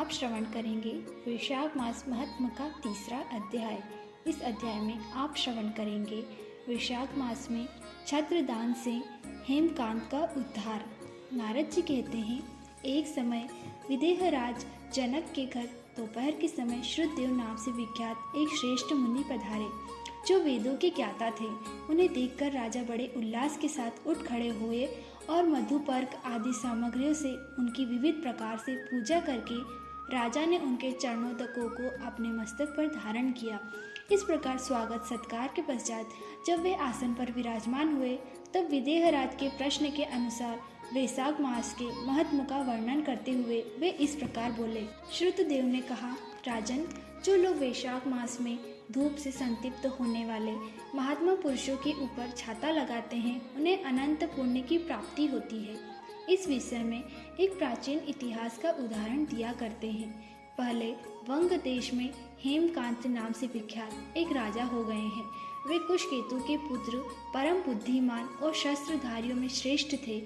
आप श्रवण करेंगे वैशाख मास महात्म का तीसरा अध्याय। इस अध्याय में आप श्रवण करेंगे वैशाख मास में छत्रदान से हेमकांत का उद्धार। नारद जी कहते हैं, एक समय विदेहराज जनक के घर दोपहर के समय श्रुतदेव नाम से विख्यात एक श्रेष्ठ मुनि पधारे, जो वेदों के ज्ञाता थे। उन्हें देखकर राजा बड़े उल्लास के साथ उठ खड़े हुए और मधुपर्क आदि सामग्रियों से उनकी विविध प्रकार से पूजा करके राजा ने उनके चरणोदकों को अपने मस्तक पर धारण किया। इस प्रकार स्वागत सत्कार के पश्चात जब वे आसन पर विराजमान हुए, तब विदेहराज के प्रश्न के अनुसार वैशाख मास के महत्व का वर्णन करते हुए वे इस प्रकार बोले। श्रुतदेव ने कहा, राजन, जो लोग वैशाख मास में धूप से संतृप्त होने वाले महात्मा पुरुषों के ऊपर छाता लगाते हैं, उन्हें अनंत पुण्य की प्राप्ति होती है। इस विषय में एक प्राचीन इतिहास का उदाहरण दिया करते हैं। पहले वंग देश में हेमकांत नाम से विख्यात एक राजा हो गए हैं। वे कुशकेतु के पुत्र, परम बुद्धिमान और शस्त्रधारियों में श्रेष्ठ थे।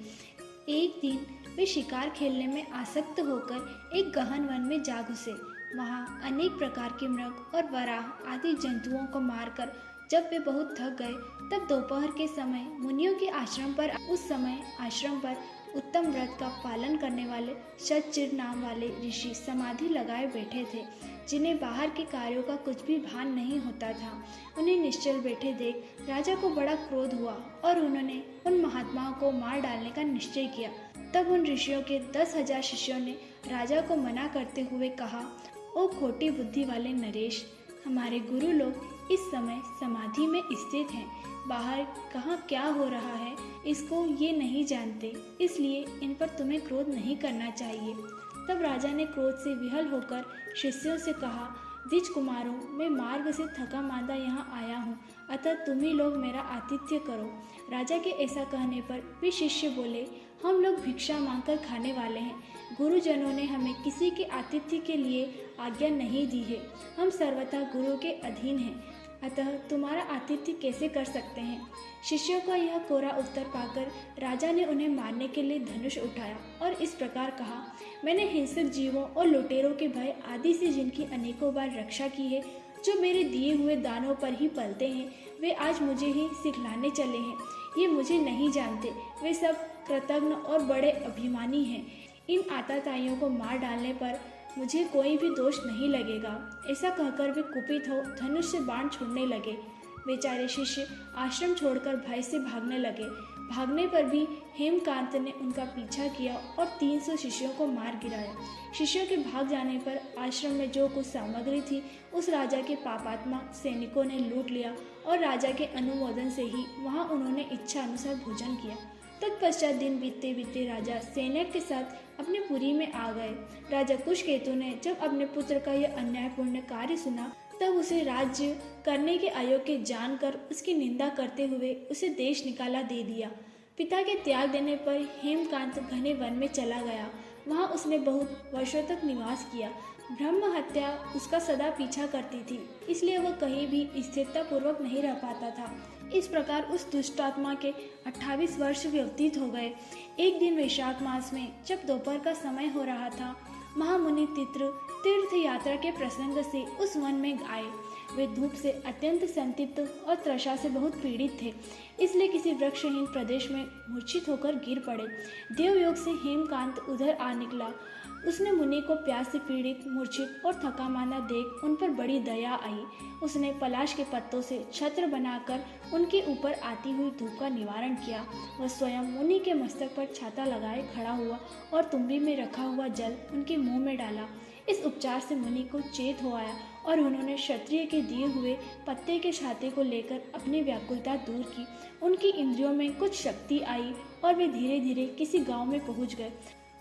एक दिन वे शिकार खेलने में आसक्त होकर एक गहन वन में जा घुसे। वहाँ अनेक प्रकार के मृग और वराह आदि जंतुओं को मारकर जब वे बहुत थक गए, तब दोपहर के समय मुनियों के आश्रम पर उत्तम व्रत का पालन करने वाले शतचिर नाम वाले ऋषि समाधि लगाए बैठे थे, जिन्हें बाहर के कार्यों का कुछ भी भान नहीं होता था। उन्हें निश्चल बैठे देख राजा को बड़ा क्रोध हुआ और उन्होंने उन महात्माओं को मार डालने का निश्चय किया। तब उन ऋषियों के 10,000 शिष्यों ने राजा को मना करते हुए कहा, ओ खोटी बुद्धि वाले नरेश, हमारे गुरु लोग इस समय समाधि में स्थित हैं। बाहर कहाँ क्या हो रहा है इसको ये नहीं जानते, इसलिए इन पर तुम्हें क्रोध नहीं करना चाहिए। तब राजा ने क्रोध से विहल होकर शिष्यों से कहा, द्विज कुमारों, मैं मार्ग से थका मांदा यहाँ आया हूँ, अतः तुम ही लोग मेरा आतिथ्य करो। राजा के ऐसा कहने पर वे शिष्य बोले, हम लोग भिक्षा मांगकर खाने वाले हैं। गुरुजनों ने हमें किसी के आतिथ्य के लिए आज्ञा नहीं दी है। हम सर्वथा गुरु के अधीन हैं, अतः तुम्हारा आतिथ्य कैसे कर सकते हैं। शिष्यों का यह कोरा उत्तर पाकर राजा ने उन्हें मारने के लिए धनुष उठाया और इस प्रकार कहा, मैंने हिंसक जीवों और लुटेरों के भय आदि से जिनकी अनेकों बार रक्षा की है, जो मेरे दिए हुए दानों पर ही पलते हैं, वे आज मुझे ही सिखलाने चले हैं। ये मुझे नहीं जानते, वे सब कृतज्ञ और बड़े अभिमानी हैं। इन आताताइयों को मार डालने पर मुझे कोई भी दोष नहीं लगेगा। ऐसा कहकर वे कुपित हो धनुष से बाण छोड़ने लगे। बेचारे शिष्य आश्रम छोड़कर भय से भागने लगे। भागने पर भी हेमकांत ने उनका पीछा किया और 300 शिष्यों को मार गिराया। शिष्यों के भाग जाने पर आश्रम में जो कुछ सामग्री थी उस राजा के पापात्मा सैनिकों ने लूट लिया और राजा के अनुमोदन से ही वहां उन्होंने इच्छा अनुसार भोजन किया। तत्पश्चात दिन बीतते बीतते राजा सैनिक के साथ अपने पुरी में आ गए। राजा कुशकेतु ने जब अपने पुत्र का यह अन्यायपूर्ण कार्य सुना, तब उसे राज्य करने के अयोग्य जानकर उसकी निंदा करते हुए उसे देश निकाला दे दिया। पिता के त्याग देने पर हेमकांत घने वन में चला गया। वहाँ उसने बहुत वर्षों तक निवास किया। ब्रह्म हत्या उसका सदा पीछा करती थी, इसलिए वह कहीं भी स्थिरता पूर्वक नहीं रह पाता था। इस प्रकार उस दुष्टात्मा के 28 वर्ष व्यतीत हो गए। एक दिन वैशाख मास में जब दोपहर का समय हो रहा था, महामुनि तीर्थ यात्रा के प्रसंग से उस वन में आए। वे धूप से अत्यंत संतप्त और तृषा से बहुत पीड़ित थे, इसलिए किसी वृक्षहीन प्रदेश में मूर्छित होकर गिर पड़े। देवयोग से हेमकांत उधर आ निकला। उसने मुनि को प्यास से पीड़ित, मूर्छित और थका मांदा देख उन पर बड़ी दया आई। उसने पलाश के पत्तों से छत्र बनाकर उनके ऊपर आती हुई धूप का निवारण किया। वह स्वयं मुनि के मस्तक पर छाता लगाए खड़ा हुआ और तुम्बी में रखा हुआ जल उनके मुंह में डाला। इस उपचार से मुनि को चेत हो आया और उन्होंने क्षत्रिय के दिए हुए पत्ते के छाते को लेकर अपनी व्याकुलता दूर की। उनकी इंद्रियों में कुछ शक्ति आई और वे धीरे धीरे किसी गांव में पहुंच गए।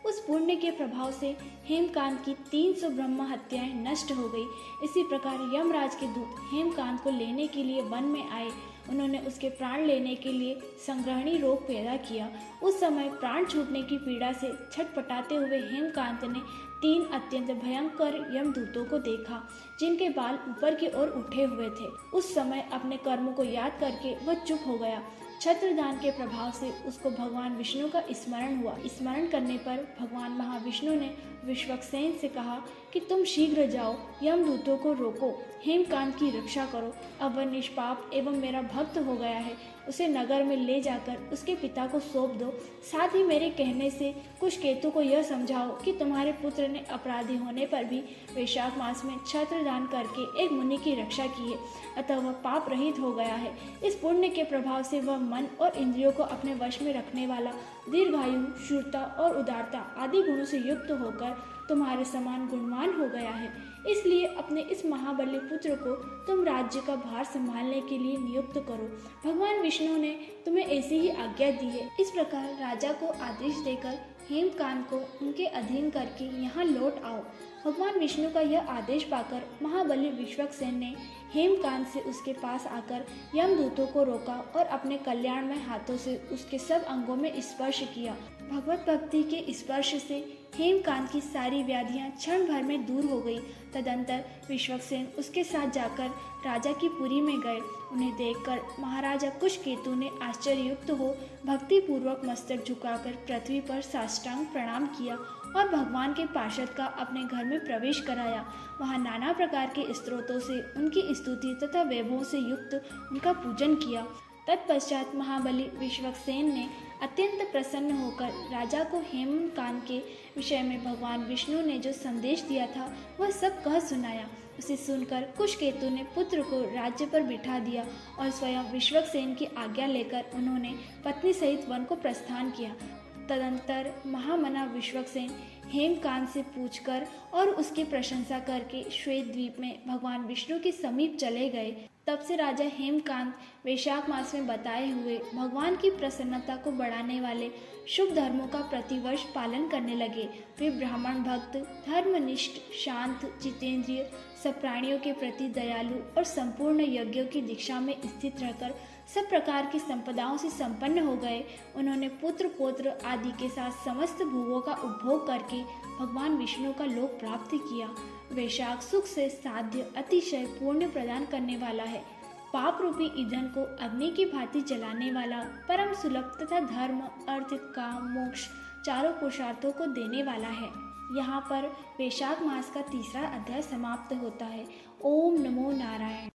उस पुण्य के प्रभाव से हेमकांत की 300 ब्रह्म हत्याएं नष्ट हो गई। इसी प्रकार यमराज के दूत हेमकांत को लेने के लिए वन में आए। उन्होंने उसके प्राण लेने के लिए संग्रहणी रोग पैदा किया। उस समय प्राण छूटने की पीड़ा से छटपटाते हुए हेमकांत ने 3 अत्यंत भयंकर यमदूतों को देखा, जिनके बाल ऊपर की ओर उठे हुए थे। उस समय अपने कर्मों को याद करके वह चुप हो गया। छत्रदान के प्रभाव से उसको भगवान विष्णु का स्मरण हुआ। स्मरण करने पर भगवान महाविष्णु ने विश्वक्सेन से कहा कि तुम शीघ्र जाओ, यमदूतों को रोको, हेमकांत की रक्षा करो। अब वह निष्पाप एवं मेरा भक्त हो गया है, उसे नगर में ले जाकर उसके पिता को सौंप दो। साथ ही मेरे कहने से कुशकेतु को यह समझाओ कि तुम्हारे पुत्र ने अपराधी होने पर भी वैशाख मास में छत्रदान करके एक मुनि की रक्षा की है, अतः वह पाप रहित हो गया है। इस पुण्य के प्रभाव से वह मन और इंद्रियों को अपने वश में रखने वाला, दीर्घायु, शूरता और उदारता आदि गुणों से युक्त होकर तुम्हारे समान गुणवान हो गया है। इसलिए अपने इस महाबली पुत्र को तुम राज्य का भार संभालने के लिए नियुक्त करो। भगवान विष्णु ने तुम्हें ऐसी ही आज्ञा दी है। इस प्रकार राजा को आदेश देकर हेमकांत को उनके अधीन करके यहाँ लौट आओ। भगवान विष्णु का यह आदेश पाकर महाबली विश्वक्सेन ने हेमकांत से उसके पास आकर यमदूतों को रोका और अपने कल्याणमय हाथों से उसके सब अंगों में स्पर्श किया। भगवत भक्ति के स्पर्श से हेमकांत की सारी व्याधियां क्षण भर में दूर हो गई। तदंतर विश्वक्सेन उसके साथ जाकर राजा की पुरी में गए। उन्हें देखकर महाराजा कुशकेतु ने आश्चर्ययुक्त हो भक्ति पूर्वक मस्तक झुकाकर पृथ्वी पर साष्टांग प्रणाम किया और भगवान के पार्षद का अपने घर में प्रवेश कराया। वहाँ नाना प्रकार के स्तोत्रों से उनकी स्तुति तथा वैभव से युक्त उनका पूजन किया। तत्पश्चात महाबली विश्वक्सेन ने अत्यंत प्रसन्न होकर राजा को हेमकांत के विषय में भगवान विष्णु ने जो संदेश दिया था वह सब कह सुनाया। उसे सुनकर कुशकेतु ने पुत्र को राज्य पर बिठा दिया और स्वयं विश्वक्सेन की आज्ञा लेकर उन्होंने पत्नी सहित वन को प्रस्थान किया। तदंतर महामना विश्वक्सेन हेमकांत से पूछकर और उसकी प्रशंसा करके श्वेत द्वीप में भगवान विष्णु के समीप चले गए। तब से राजा हेमकांत वैशाख मास में बताए हुए भगवान की प्रसन्नता को बढ़ाने वाले शुभ धर्मों का प्रतिवर्ष पालन करने लगे। वे ब्राह्मण भक्त, धर्मनिष्ठ, शांत, जितेंद्रिय, सब प्राणियों के प्रति दयालु और संपूर्ण यज्ञों की दीक्षा में स्थित रहकर सब प्रकार की संपदाओं से संपन्न हो गए। उन्होंने पुत्र पौत्र आदि के साथ समस्त भोगों का उपभोग करके भगवान विष्णु का लोक प्राप्त किया। वैशाख सुख से साध्य अतिशय पुण्य प्रदान करने वाला है। पाप रूपी ईंधन को अग्नि की भांति जलाने वाला, परम सुलभ तथा धर्म, अर्थ, काम, मोक्ष चारों पुरुषार्थों को देने वाला है। यहाँ पर वैशाख मास का तीसरा अध्याय समाप्त होता है। ओम नमो नारायण।